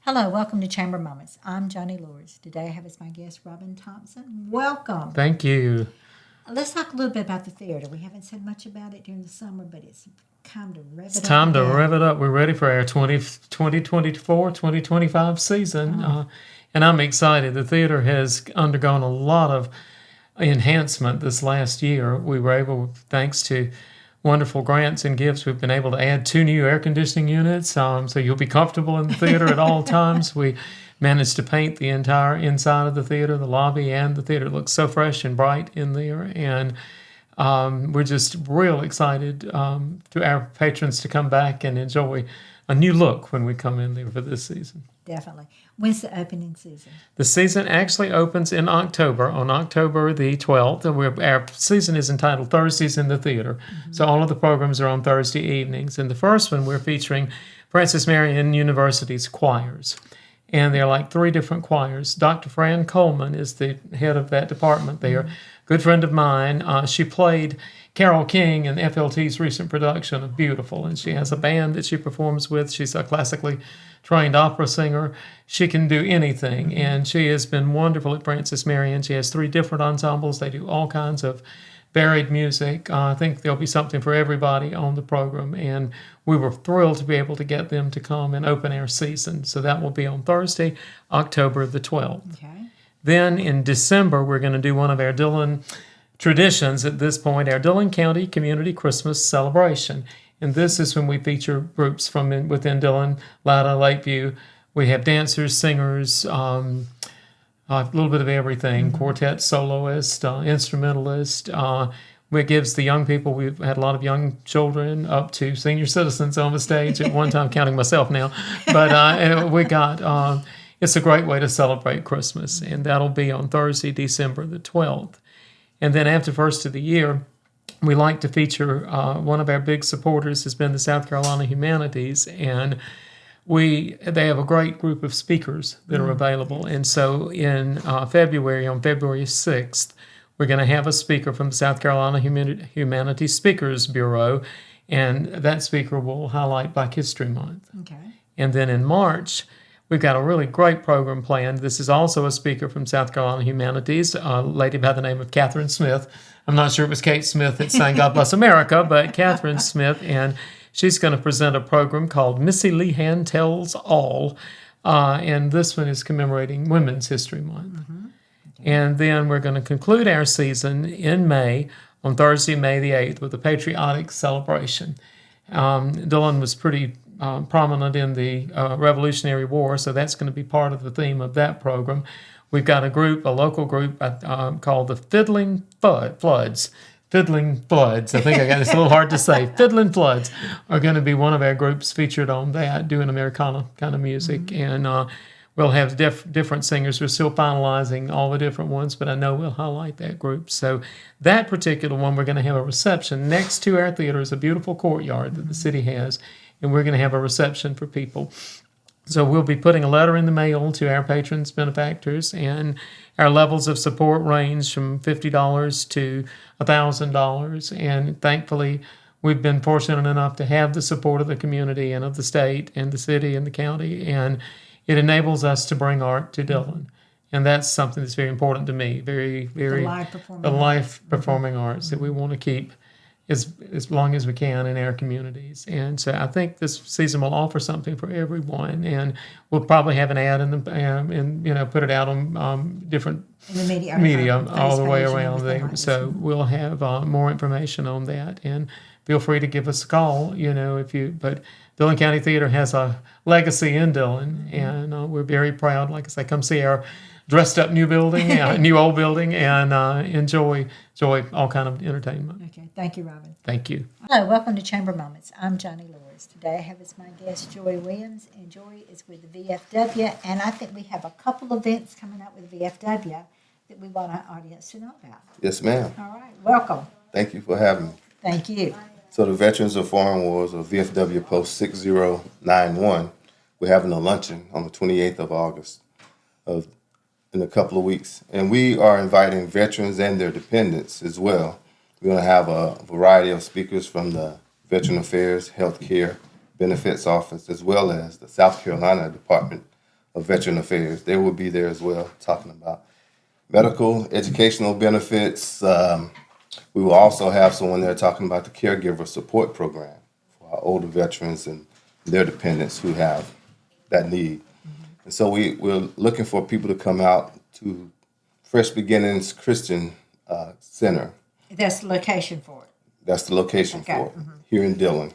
Hello, welcome to Chamber Moments. I'm Johnnie Luehrs. Today I have as my guest Robin Thompson. Welcome. Thank you. Let's talk a little bit about the theater. We haven't said much about it during the summer, but it's time to rev It's it up time to again. rev it up. We're ready for our 2024-2025 season. Oh. And I'm excited. The theater has undergone a lot of enhancement this last year. We were able, thanks to wonderful grants and gifts, we've been able to add 2 new air conditioning units. So you'll be comfortable in the theater at all times. We managed to paint the entire inside of the theater, the lobby, and the theater. It looks so fresh and bright in there. And we're just real excited to our patrons to come back and enjoy a new look when we come in there for this season. Definitely. When's the opening season? The season actually opens in October, on October the 12th. And our season is entitled Thursdays in the Theater. Mm-hmm. So all of the programs are on Thursday evenings. And the first one, we're featuring Francis Marion University's choirs. And they're like 3 different choirs. Dr. Fran Coleman is the head of that department there. Mm-hmm. Good friend of mine. She played Carole King in FLT's recent production of Beautiful, and she has a band that she performs with. She's a classically trained opera singer. She can do anything, and she has been wonderful at Francis Marion. She has 3 different ensembles. They do all kinds of varied music. I think there'll be something for everybody on the program, and we were thrilled to be able to get them to come and open our season. So that will be on Thursday, October the 12th. Okay. Then in December, we're going to do one of our Dillon traditions at this point, our Dillon County Community Christmas Celebration. And this is when we feature groups from within Dillon, Lida, Lakeview. We have dancers, singers, a little bit of everything, quartet, soloist, instrumentalist. It gives the young people, we've had a lot of young children up to senior citizens on the stage at one time, counting myself now. But it's a great way to celebrate Christmas, and that'll be on Thursday, December the 12th. And then after first of the year, we like to feature one of our big supporters has been the South Carolina Humanities, and they have a great group of speakers that are available. And so in February, on February 6th, we're going to have a speaker from the South Carolina Humanities Speakers Bureau, and that speaker will highlight Black History Month. Okay. And then in March, we've got a really great program planned. This is also a speaker from South Carolina Humanities, a lady by the name of Catherine Smith. I'm not sure it was Kate Smith that sang God Bless America, but Catherine Smith, and she's going to present a program called Missy Lehan Tells All, and this one is commemorating Women's History Month. Mm-hmm. Okay. And then we're going to conclude our season in May, on Thursday, May the 8th, with a patriotic celebration. Dillon was pretty prominent in the Revolutionary War, so that's going to be part of the theme of that program. We've got a local group called the Fiddling Floods. Fiddling Floods. I think it's a little hard to say. Fiddling Floods are going to be one of our groups featured on that, doing Americana kind of music. Mm-hmm. And we'll have different singers. We're still finalizing all the different ones, but I know we'll highlight that group. So that particular one, we're going to have a reception. Next to our theater is a beautiful courtyard that the city has, and we're going to have a reception for people. So we'll be putting a letter in the mail to our patrons, benefactors, and our levels of support range from $50 to $1,000. And thankfully, we've been fortunate enough to have the support of the community and of the state and the city and the county, and it enables us to bring art to Dillon. And that's something that's very important to me, very, very, the live performing arts that we want to keep as long as we can in our communities. And so I think this season will offer something for everyone, and we'll probably have an ad in the and put it out on different in the media all the way around there. So we'll have more information on that, and feel free to give us a call. But Dillon County Theater has a legacy in Dillon, and we're very proud. Like I say, come see our dressed up new building, new old building, and enjoy all kind of entertainment. Okay, thank you, Robin. Thank you. Hello, welcome to Chamber Moments. I'm Johnnie Luehrs. Today I have as my guest Joy Williams, and Joy is with the VFW, and I think we have a couple events coming up with the VFW that we want our audience to know about. Yes, ma'am. All right, welcome. Thank you for having me. Thank you. So the Veterans of Foreign Wars, or VFW Post 6091, we're having a luncheon on the 28th of August in a couple of weeks. And we are inviting veterans and their dependents as well. We're going to have a variety of speakers from the Veteran Affairs, Healthcare, Benefits Office, as well as the South Carolina Department of Veteran Affairs. They will be there as well, talking about medical, educational benefits. We will also have someone there talking about the caregiver support program for our older veterans and their dependents who have that need. And so we're looking for people to come out to Fresh Beginnings Christian Center. That's the location for it. That's the location Okay. for it, here in Dillon,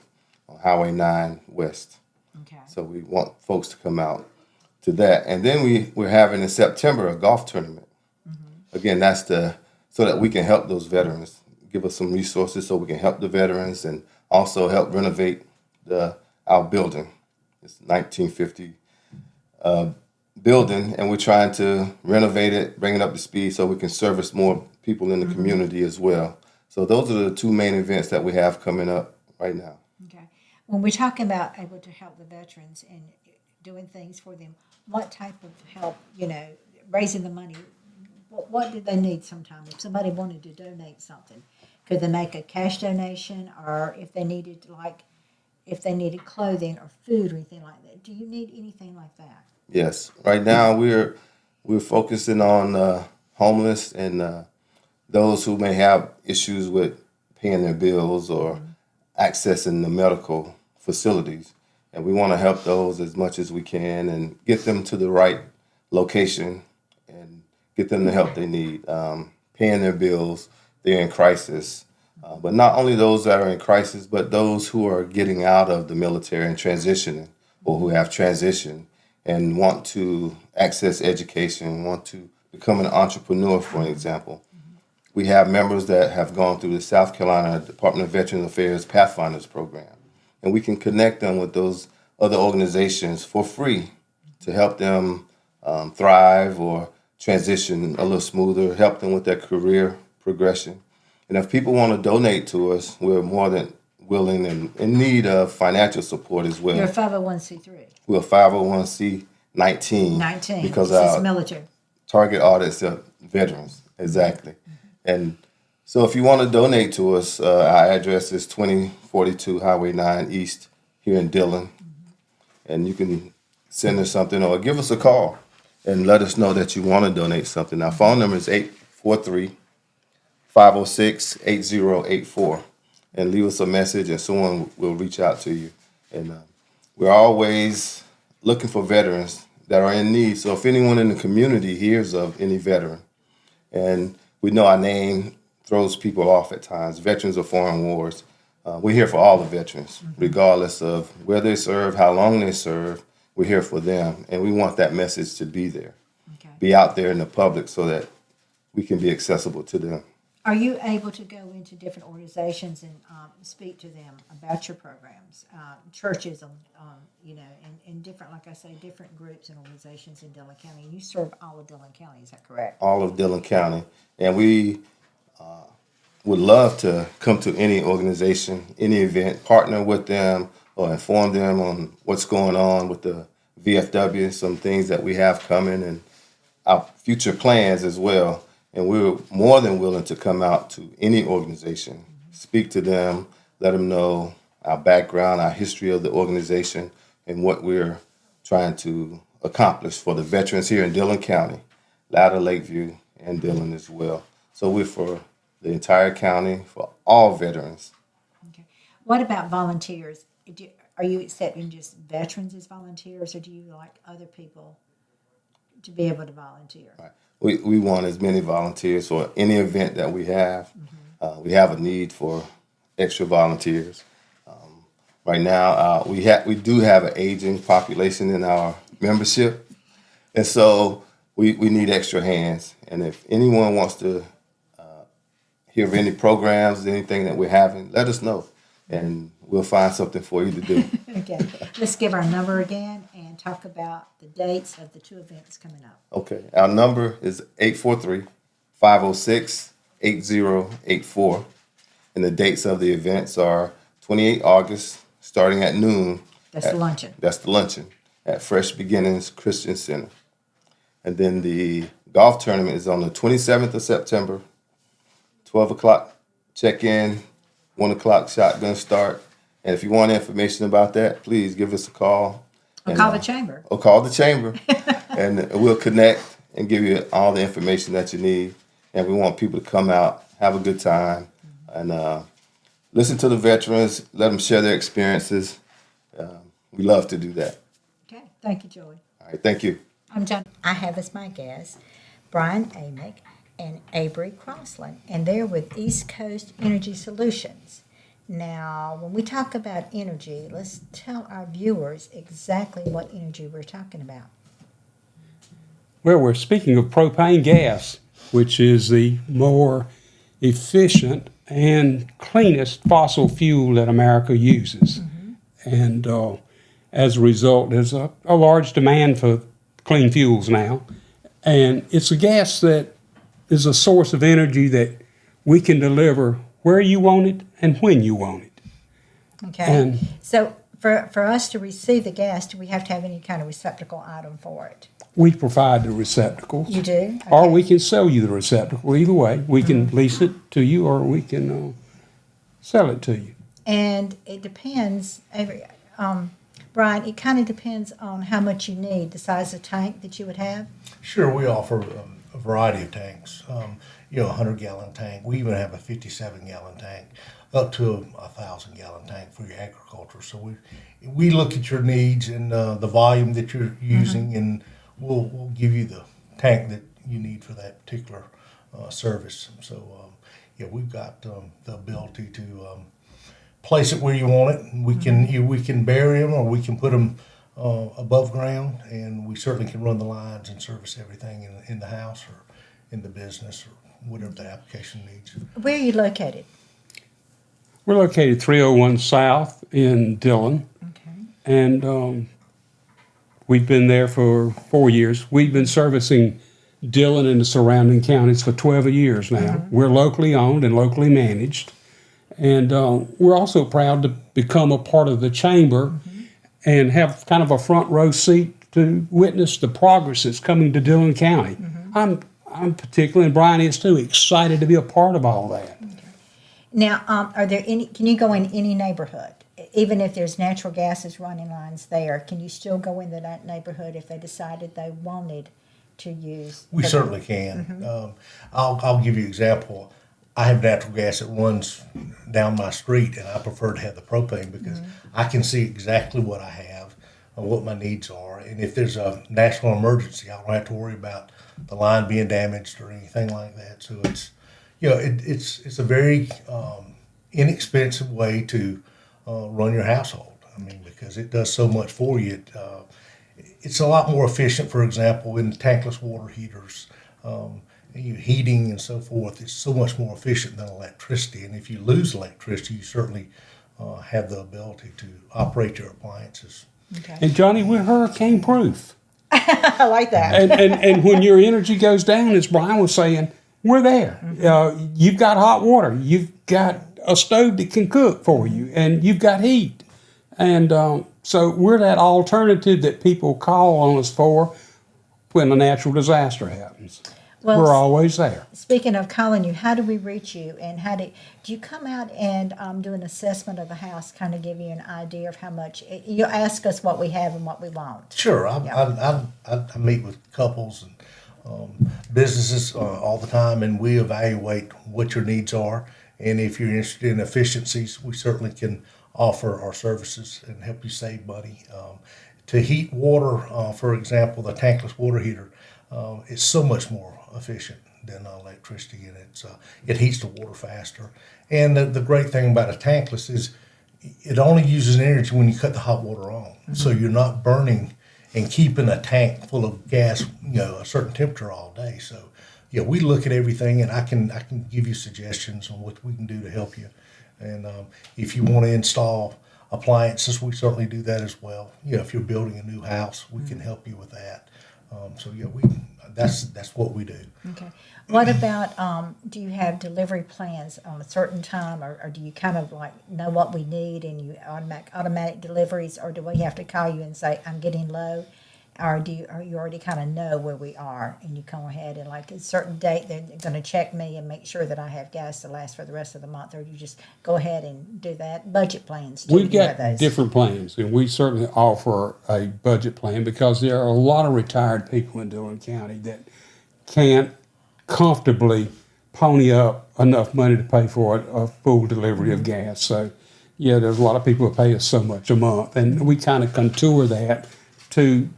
on Highway 9 West. Okay. So we want folks to come out to that. And then we're having in September a golf tournament. Again, that's so that we can help those veterans, give us some resources so we can help the veterans and also help renovate our building. It's a 1950 building, and we're trying to renovate it, bring it up to speed so we can service more people in the community as well. So those are the two main events that we have coming up right now. Okay. When we're talking about able to help the veterans and doing things for them, what type of help, raising the money, what did they need sometime? If somebody wanted to donate something, could they make a cash donation, or if they needed clothing or food or anything like that? Do you need anything like that? Yes. Right now we're focusing on homeless and those who may have issues with paying their bills or accessing the medical facilities. And we want to help those as much as we can and get them to the right location and get them the help they need, paying their bills. They're in crisis. But not only those that are in crisis, but those who are getting out of the military and transitioning, or who have transitioned and want to access education, want to become an entrepreneur, for example. We have members that have gone through the South Carolina Department of Veterans Affairs Pathfinders program, and we can connect them with those other organizations for free to help them thrive or transition a little smoother, help them with their career progression. And if people want to donate to us, we're more than willing and in need of financial support as well. You're a 501c3. We're a 501c19 19. because This is our military. target audience are veterans. Exactly. And so if you want to donate to us, our address is 2042 Highway 9 East here in Dillon. And you can send us something or give us a call and let us know that you want to donate something. Our phone number is 843-506-8084. And leave us a message and someone will reach out to you. And we're always looking for veterans that are in need. So if anyone in the community hears of any veteran, and we know our name throws people off at times, Veterans of Foreign Wars, we're here for all the veterans, regardless of where they serve, how long they serve. We're here for them, and we want that message to be there, be out there in the public so that we can be accessible to them. Are you able to go into different organizations and speak to them about your programs, churches, and different, like I say, different groups and organizations in Dillon County? And you serve all of Dillon County, is that correct? All of Dillon County. And we would love to come to any organization, any event, partner with them or inform them on what's going on with the VFW, some things that we have coming and our future plans as well. And we're more than willing to come out to any organization, speak to them, let them know our background, our history of the organization, and what we're trying to accomplish for the veterans here in Dillon County, Louder, Lakeview, and Dillon as well. So we're for the entire county, for all veterans. Okay. What about volunteers? Are you accepting just veterans as volunteers, or do you like other people to be able to volunteer? Right. We want as many volunteers for any event that we have. We have a need for extra volunteers. Right now, we do have an aging population in our membership, and so we need extra hands. And if anyone wants to hear of any programs, anything that we're having, let us know, and we'll find something for you to do. Okay. Let's give our number again and talk about the dates of the two events coming up. Okay. Our number is 843-506-8084. And the dates of the events are 28 August, starting at noon. That's the luncheon. That's the luncheon at Fresh Beginnings Christian Center. And then the golf tournament is on the 27th of September, 12 o'clock check-in, 1 o'clock shotgun start. And if you want information about that, please give us a call Or call the chamber. Or call the chamber, and we'll connect and give you all the information that you need. And we want people to come out, have a good time, and listen to the veterans, let them share their experiences. We love to do that. Okay, thank you, Joy. All right, thank you. I'm John. I have as my guests Brian Amick and Aubrey Crossland, and they're with East Coast Energy Solutions. Now, when we talk about energy, let's tell our viewers exactly what energy we're talking about. Well, we're speaking of propane gas, which is the more efficient and cleanest fossil fuel that America uses. And as a result, there's a large demand for clean fuels now. And it's a gas that is a source of energy that we can deliver where you want it and when you want it. Okay. And So for us to receive the gas, do we have to have any kind of receptacle item for it? we provide the receptacles. You do? Or Okay. we can sell you the receptacle. Either way, we can lease it to you or we can sell it to you. And it depends, Brian, it kind of depends on how much you need, the size of tank that you would have. Sure, we offer a variety of tanks. A 100-gallon tank. We even have a 57-gallon tank, up to a 1,000-gallon tank for your agriculture. So we look at your needs and the volume that you're using, and we'll give you the tank that you need for that particular service. So we've got the ability to place it where you want it. And we can bury them or we can put them above ground, and we certainly can run the lines and service everything in the house or in the business or whatever the application needs. Where are you located? We're located 301 South in Dillon, Okay. and we've been there for 4 years. We've been servicing Dillon and the surrounding counties for 12 years now. We're locally owned and locally managed, and we're also proud to become a part of the chamber and have kind of a front row seat to witness the progress that's coming to Dillon County. I'm particularly, and Brian is too, excited to be a part of all that. Now, are there any? Can you go in any neighborhood, even if there's natural gases running lines there? Can you still go into that neighborhood if they decided they wanted to use? We certainly can. I'll give you an example. I have natural gas that runs down my street, and I prefer to have the propane because I can see exactly what I have and what my needs are. And if there's a national emergency, I don't have to worry about the line being damaged or anything like that. So it's a very inexpensive way to run your household. I mean, because it does so much for you. It's a lot more efficient, for example, in tankless water heaters. Heating and so forth is so much more efficient than electricity. And if you lose electricity, you certainly have the ability to operate your appliances. Okay. And Johnny, we're hurricane proof. I like that. And when your energy goes down, as Brian was saying, we're there. You've got hot water. You've got a stove that can cook for you, and you've got heat. And so we're that alternative that people call on us for when a natural disaster happens. Well, We're always there. Speaking of calling you, how do we reach you? And how do you come out and do an assessment of the house, kind of give you an idea of how much? You ask us what we have and what we want. Sure, I meet with couples and businesses all the time, and we evaluate what your needs are. And if you're interested in efficiencies, we certainly can offer our services and help you save money. To heat water, for example, the tankless water heater is so much more efficient than electricity, and it heats the water faster. And the great thing about a tankless is it only uses energy when you cut the hot water on. So you're not burning and keeping a tank full of gas, a certain temperature all day. So we look at everything, and I can give you suggestions on what we can do to help you. And if you want to install appliances, we certainly do that as well. If you're building a new house, we can help you with that. That's what we do. Okay. What about, do you have delivery plans on a certain time, or do you kind of like know what we need and you automatic deliveries, or do we have to call you and say, I'm getting low, Or or you already kind of know where we are, and you come ahead and like a certain date they're going to check me and make sure that I have gas to last for the rest of the month, or you just go ahead and do that? Budget plans too. We've do you have got those? different plans, and we certainly offer a budget plan because there are a lot of retired people in Dillon County that can't comfortably pony up enough money to pay for a full delivery of gas. So, yeah, there's a lot of people that pay us so much a month, and we kind of contour that to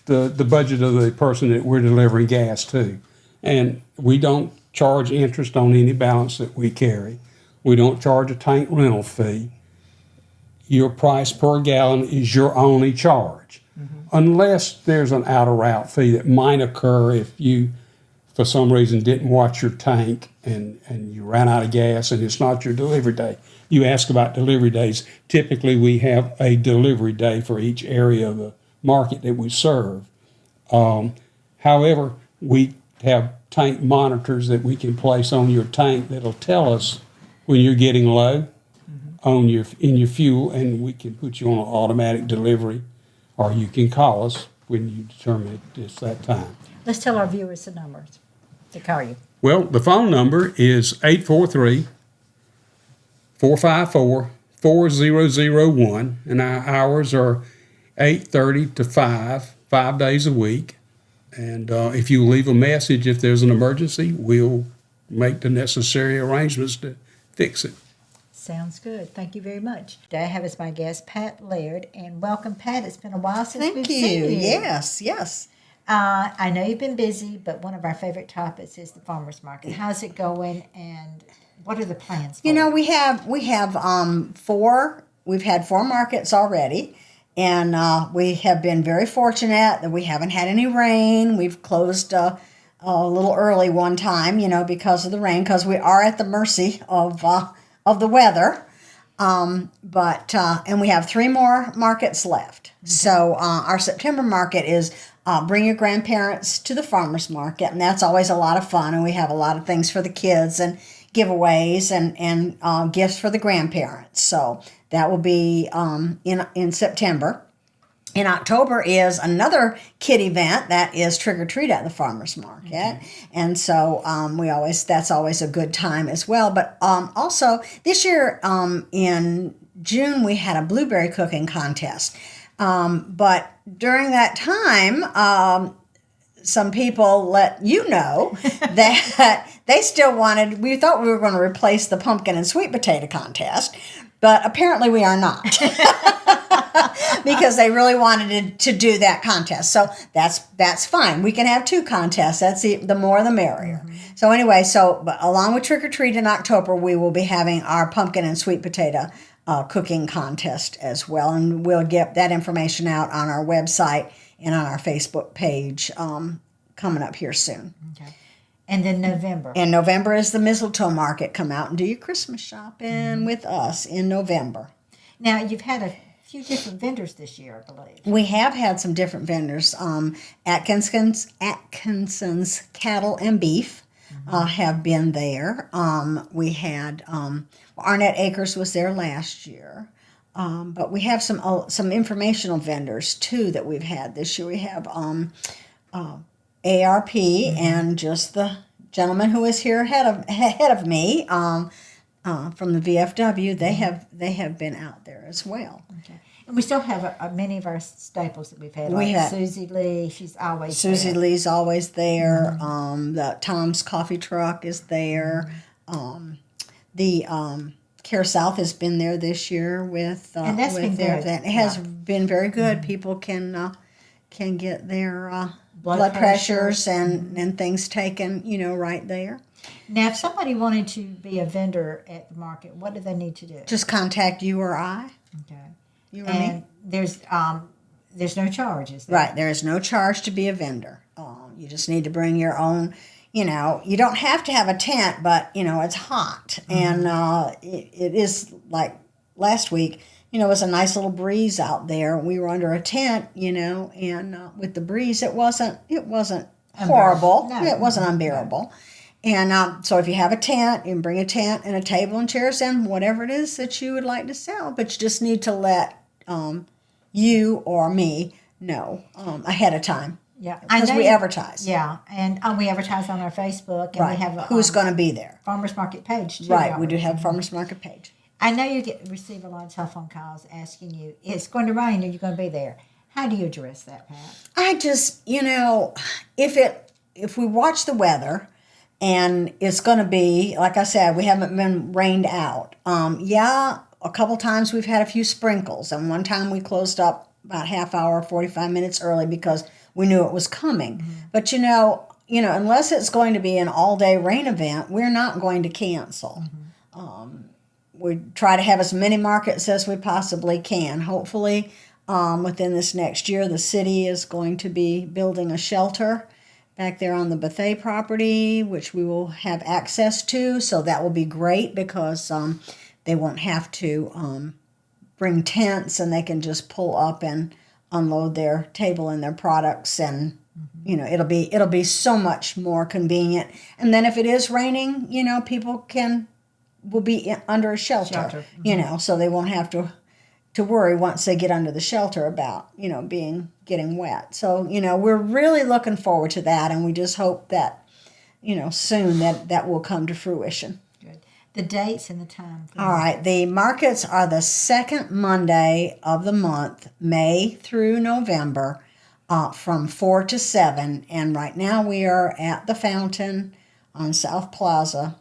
the budget of the person that we're delivering gas to. And we don't charge interest on any balance that we carry. We don't charge a tank rental fee. Your price per gallon is your only charge, unless there's an out-of-route fee that might occur if you, for some reason, didn't watch your tank and you ran out of gas and it's not your delivery day. You ask about delivery days. Typically, we have a delivery day for each area of the market that we serve. However, we have tank monitors that we can place on your tank that'll tell us when you're getting low on in your fuel, and we can put you on an automatic delivery, or you can call us when you determine it's that time. Let's tell our viewers the numbers to call you. Well, the phone number is 843-454-4001, and our hours are 8:30 to 5 days a week. And if you leave a message, if there's an emergency, we'll make the necessary arrangements to fix it. Sounds good. Thank you very much. Today I have as my guest Pat Laird, and welcome, Pat. It's been a while since Thank we've you. seen you. Yes, yes. I know you've been busy, but one of our favorite topics is the farmers market. How's it going, and what are the plans for You know, it? we have four. We've had 4 markets already, and we have been very fortunate that we haven't had any rain. We've closed a little early one time, because of the rain, because we are at the mercy of the weather. But we have 3 more markets left. So our September market is bring your grandparents to the farmers market, and that's always a lot of fun. And we have a lot of things for the kids and giveaways and gifts for the grandparents. So that will be in September. In October is another kid event that is Trick or Treat at the farmers market, and so that's always a good time as well. But also this year in June we had a blueberry cooking contest, but during that time some people let you know that they still wanted. We thought we were going to replace the pumpkin and sweet potato contest, but apparently we are not. Because they really wanted to do that contest. So that's fine. We can have 2 contests. That's the more the merrier. So anyway, but along with Trick or Treat in October, we will be having our pumpkin and sweet potato cooking contest as well. And we'll get that information out on our website and on our Facebook page coming up here soon. Okay. And then November. In November is the mistletoe market. Come out and do your Christmas shopping with us in November. Now, you've had a few different vendors this year, I believe. We have had some different vendors. Atkinson's Cattle and Beef have been there. We had Arnett Acres was there last year. But we have some informational vendors too that we've had this year. We have ARP and just the gentleman who is here ahead of me from the VFW. They have been out there as well. Okay. And we still have many of our staples that we've had. We Like have Susie Lee, she's always Susie there. Lee's always there. The Tom's Coffee Truck is there. The Care South has been there this year with And that's been their good. event. It has been very good. People can get their Blood blood pressures and things taken, right there. Now, if somebody wanted to be a vendor at the market, what do they need to do? Just contact you or I. Okay. You or And me. there's no charges. Right. There is no charge to be a vendor. You just need to bring your own. You don't have to have a tent, but it's hot, and it is like last week. It was a nice little breeze out there. We were under a tent, and with the breeze, it wasn't horrible. No. It wasn't unbearable. And so if you have a tent, you can bring a tent and a table and chairs in, whatever it is that you would like to sell. But you just need to let you or me know ahead of time. Yeah, Because we advertise. Yeah, and we advertise on our Facebook, and Right. we have a Who's going to be there? farmers market page too. Right. don't We do have farmers market page. I know you receive a lot of telephone calls asking you, "It's going to rain. Are you going to be there?" How do you address that, Pat? I just, if we watch the weather and it's going to be, like I said, we haven't been rained out. A couple times we've had a few sprinkles, and one time we closed up about half hour, 45 minutes early because we knew it was coming. Mm-hmm. But unless it's going to be an all-day rain event, we're not going to cancel. Mm-hmm. We try to have as many markets as we possibly can. Hopefully, within this next year, the city is going to be building a shelter back there on the Bethea property, which we will have access to. So that will be great because they won't have to bring tents, and they can just pull up and unload their table and their products, and it'll be so much more convenient. And then if it is raining, people will be under a shelter. Mm-hmm. So they won't have to worry once they get under the shelter about getting wet. So we're really looking forward to that, and we just hope that soon that will come to fruition. Good. The dates and the time. All right. The markets are the second Monday of the month, May through November, from 4 to 7. And right now we are at the Fountain on South Plaza,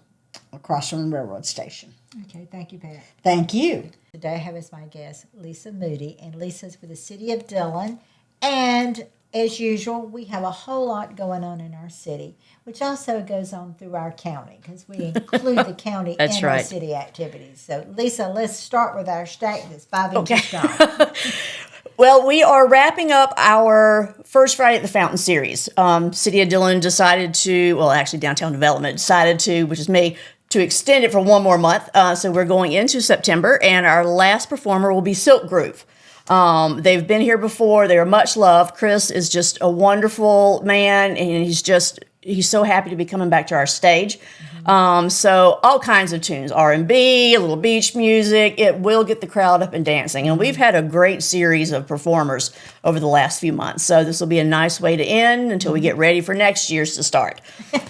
across from the railroad station. Okay, thank you, Pat. Thank you. Today I have as my guest Lisa Moody, and Lisa's with the city of Dillon. And as usual, we have a whole lot going on in our city, which also goes on through our county because we include the county That's in right. our city activities. So, Lisa, let's start with our state that's 5 inches tall. Well, we are wrapping up our first Friday at the Fountain series. City of Dillon decided actually Downtown Development decided to, which is me, to extend it for one more month. So we're going into September, and our last performer will be Silk Groove. They've been here before. They are much loved. Chris is just a wonderful man, and he's so happy to be coming back to our stage. So all kinds of tunes, R&B, a little beach music. It will get the crowd up and dancing. And we've had a great series of performers over the last few months. So this will be a nice way to end until we get ready for next year's to start.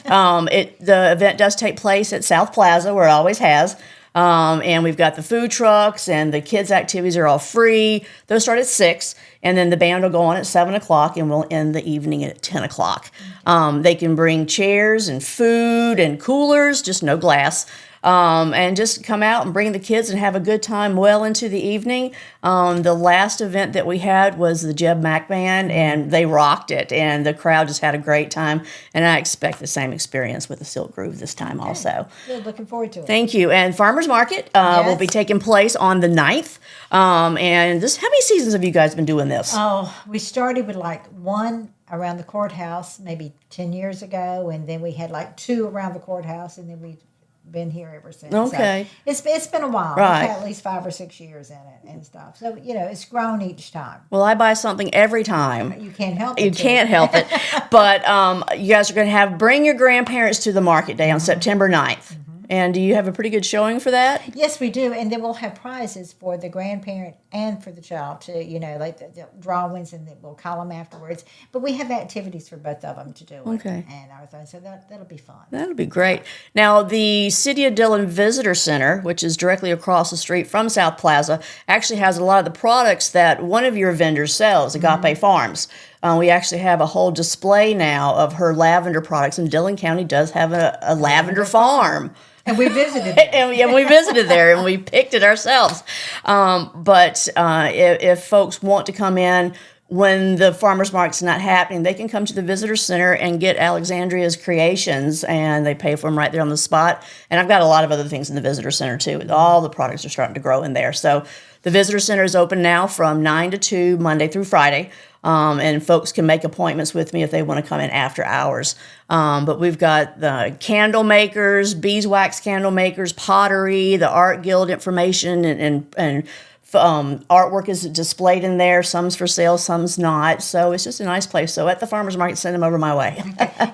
The event does take place at South Plaza, where it always has. And we've got the food trucks, and the kids' activities are all free. Those start at 6, and then the band will go on at 7 o'clock, and we'll end the evening at 10 o'clock. They can bring chairs and food and coolers, just no glass, and just come out and bring the kids and have a good time well into the evening. The last event that we had was the Jeb Mack Band, and they rocked it, and the crowd just had a great time. And I expect the same experience with the Silk Groove this time also. Good, looking forward to it. Thank you. And Farmers Market will be taking place on the 9th. And how many seasons have you guys been doing this? Oh, we started with one around the courthouse maybe 10 years ago, and then we had 2 around the courthouse, and then we've been here ever since. Okay. So it's been a while. Right. We've had at least 5 or 6 years in it and stuff. So, it's grown each time. Well, I buy something every time. You can't help it. You can't help it. But you guys are going to bring your grandparents to the market day on September 9th. And do you have a pretty good showing for that? Yes, we do. And then we'll have prizes for the grandparent and for the child, too. Like the drawings, and then we'll call them afterwards. But we have activities for both of them to do. Okay. And everything. So that'll be fun. That'll be great. Now, the City of Dillon Visitor Center, which is directly across the street from South Plaza, actually has a lot of the products that one of your vendors sells, Agape Farms. We actually have a whole display now of her lavender products, and Dillon County does have a lavender farm. And we visited there. and we visited there, and we picked it ourselves. But if folks want to come in when the farmers market's not happening, they can come to the visitor center and get Alexandria's creations, and they pay for them right there on the spot. And I've got a lot of other things in the visitor center too. All the products are starting to grow in there. So the visitor center is open now from 9 to 2, Monday through Friday. And folks can make appointments with me if they want to come in after hours. But we've got the candle makers, beeswax candle makers, pottery, the art guild information, and Artwork is displayed in there. Some's for sale, some's not. So it's just a nice place. So at the farmers market, send them over my way.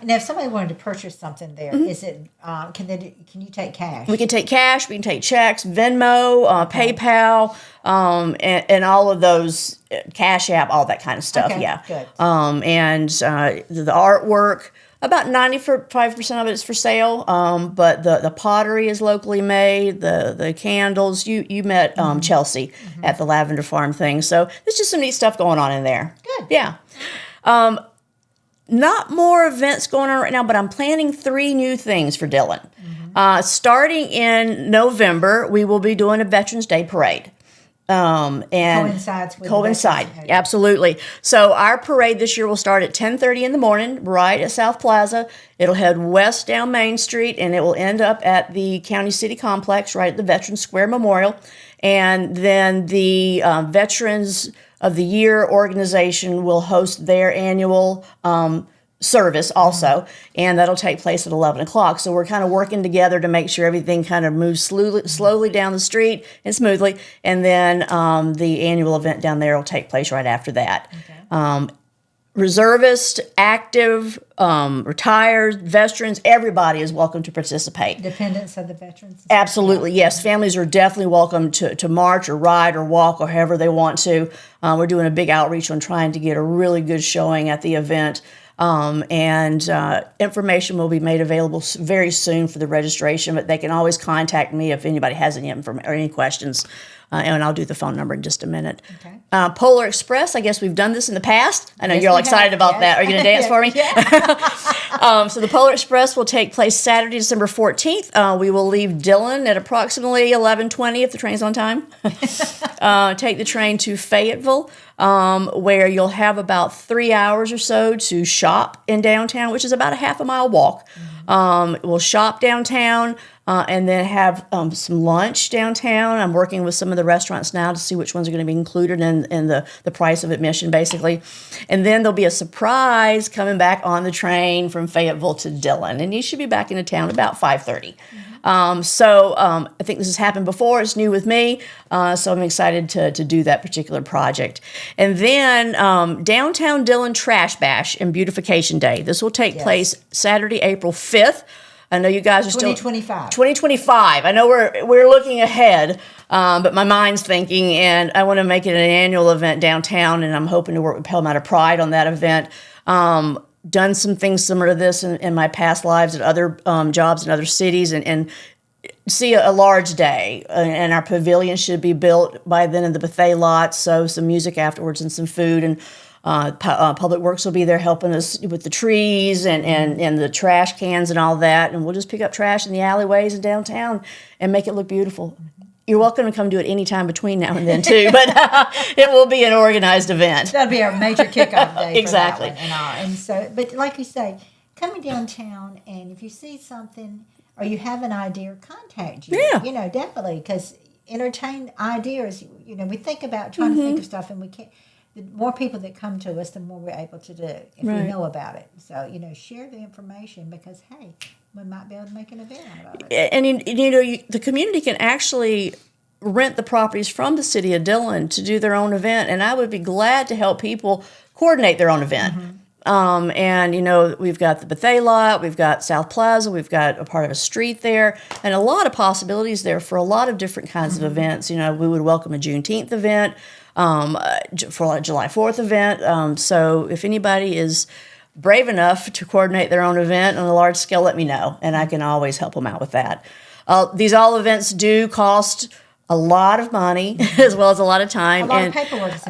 Now, if somebody wanted to purchase something there, is it can you take cash? We can take cash, we can take checks, Venmo, PayPal, and all of those, Cash App, all that kind of stuff. Okay, Yeah. good. And the artwork, about 95% of it is for sale. But the pottery is locally made. The candles. You met Chelsea at the Lavender Farm thing. So there's just some neat stuff going on in there. Good. Yeah. Not more events going on right now, but I'm planning 3 new things for Dillon. Starting in November, we will be doing a Veterans Day parade. And Coincides with the coincide, Veterans Day. absolutely. So our parade this year will start at 10:30 in the morning, right at South Plaza. It'll head west down Main Street, and it will end up at the County City Complex, right at the Veterans Square Memorial. And then the Veterans of the Year organization will host their annual service also, and that'll take place at 11 o'clock. So we're kind of working together to make sure everything kind of moves slowly down the street and smoothly, and then the annual event down there will take place right after that. Reservists, active, retired, veterans, everybody is welcome to participate. Dependents of the veterans? Absolutely, yes. Families are definitely welcome to march or ride or walk or however they want to. We're doing a big outreach on trying to get a really good showing at the event. And information will be made available very soon for the registration, but they can always contact me if anybody has any or any questions, and I'll do the phone number in just a minute. Okay. Polar Express, I guess we've done this in the past. I know Yes, you're all we excited have, about yes. that. Are you going to dance for me? Yeah. So the Polar Express will take place Saturday, December 14th. We will leave Dillon at approximately 11:20 if the train's on time. Take the train to Fayetteville, where you'll have about 3 hours or so to shop in downtown, which is about a half a mile walk. We'll shop downtown and then have some lunch downtown. I'm working with some of the restaurants now to see which ones are going to be included in the price of admission, basically. And then there'll be a surprise coming back on the train from Fayetteville to Dillon, and you should be back into town about 5:30. So I think this has happened before. It's new with me, so I'm excited to do that particular project. And then Downtown Dillon Trash Bash and Beautification Day. This will take place Saturday, April 5th. I know you guys are still 2025. 2025. I know we're looking ahead, but my mind's thinking, and I want to make it an annual event downtown, and I'm hoping to work with Palmetto Pride on that event. Done some things similar to this in my past lives at other jobs in other cities, and see a large day. And our pavilion should be built by then in the buffet lot, so some music afterwards and some food. And Public Works will be there helping us with the trees and the trash cans and all that. And we'll just pick up trash in the alleyways in downtown and make it look beautiful. You're welcome to come do it any time between now and then, too. But it will be an organized event. That'll be our major kickoff day. Exactly. For that one and so, but like you say, coming downtown, and if you see something or you have an idea, contact you. Yeah. You know, definitely, because entertain ideas. You know, we think about trying to think of stuff, and we can't. The more people that come to us, the more we're able to do if we know about it. So, you know, share the information because, hey, we might be able to make an event out of it. And you know, the community can actually rent the properties from the city of Dillon to do their own event, and I would be glad to help people coordinate their own event. And you know, we've got the buffet lot, we've got South Plaza, we've got a part of a street there, and a lot of possibilities there for a lot of different kinds of events. You know, we would welcome a Juneteenth event, for a July 4th event. So if anybody is brave enough to coordinate their own event on a large scale, let me know, and I can always help them out with that. These all events do cost a lot of money as well as a lot of time. A lot and of paperwork. Is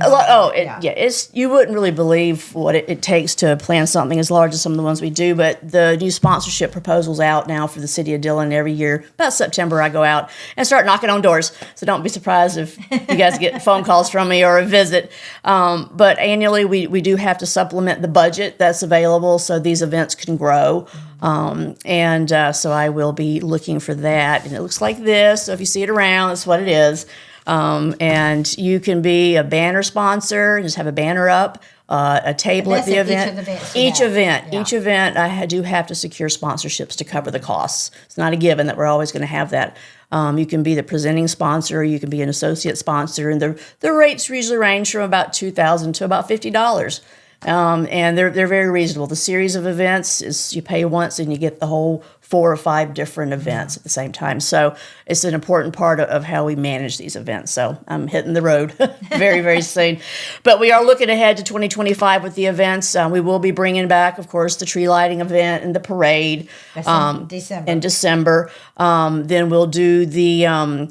it's you wouldn't really believe what it takes to plan something as large as some of the ones we do. But the new sponsorship proposal's out now for the city of Dillon. Every year, about September, I go out and start knocking on doors. So don't be surprised if you guys get phone calls from me or a visit. But annually, we do have to supplement the budget that's available so these events can grow. So I will be looking for that. And it looks like this. So if you see it around, that's what it is. And you can be a banner sponsor, just have a banner up, a table at that's the at each event. of the events you Each have. event, Yeah. each event, do have to secure sponsorships to cover the costs. It's not a given that we're always going to have that. You can be the presenting sponsor, you can be an associate sponsor, and the rates usually range from about $2,000 to about $50. And they're very reasonable. The series of events is you pay once and you get the whole 4 or 5 different events at the same time. So it's an important part of how we manage these events. So I'm hitting the road very, very soon. But we are looking ahead to 2025 with the events. We will be bringing back, of course, the tree lighting event and the parade. That's in December. In December. Then we'll do the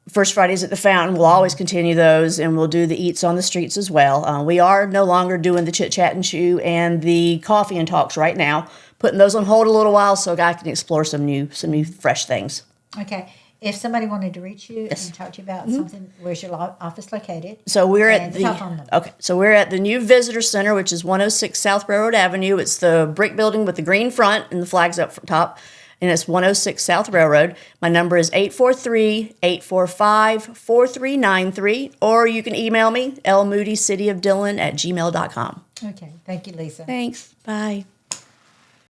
First Fridays at the Fountain. We'll always continue those, and we'll do the Eats on the Streets as well. We are no longer doing the Chit Chat and Chew and the Coffee and Talks right now. Putting those on hold a little while so I can explore some new fresh things. Okay. If somebody wanted to reach you and talk to you about something, where's your office located? So we're And at the telephone number. we're at the new Visitor Center, which is 106 South Railroad Avenue. It's the brick building with the green front and the flags up top. And it's 106 South Railroad. My number is 843-845-4393. Or you can email me, lmoodycityofdillon@gmail.com. Okay. Thank you, Lisa. Thanks. Bye.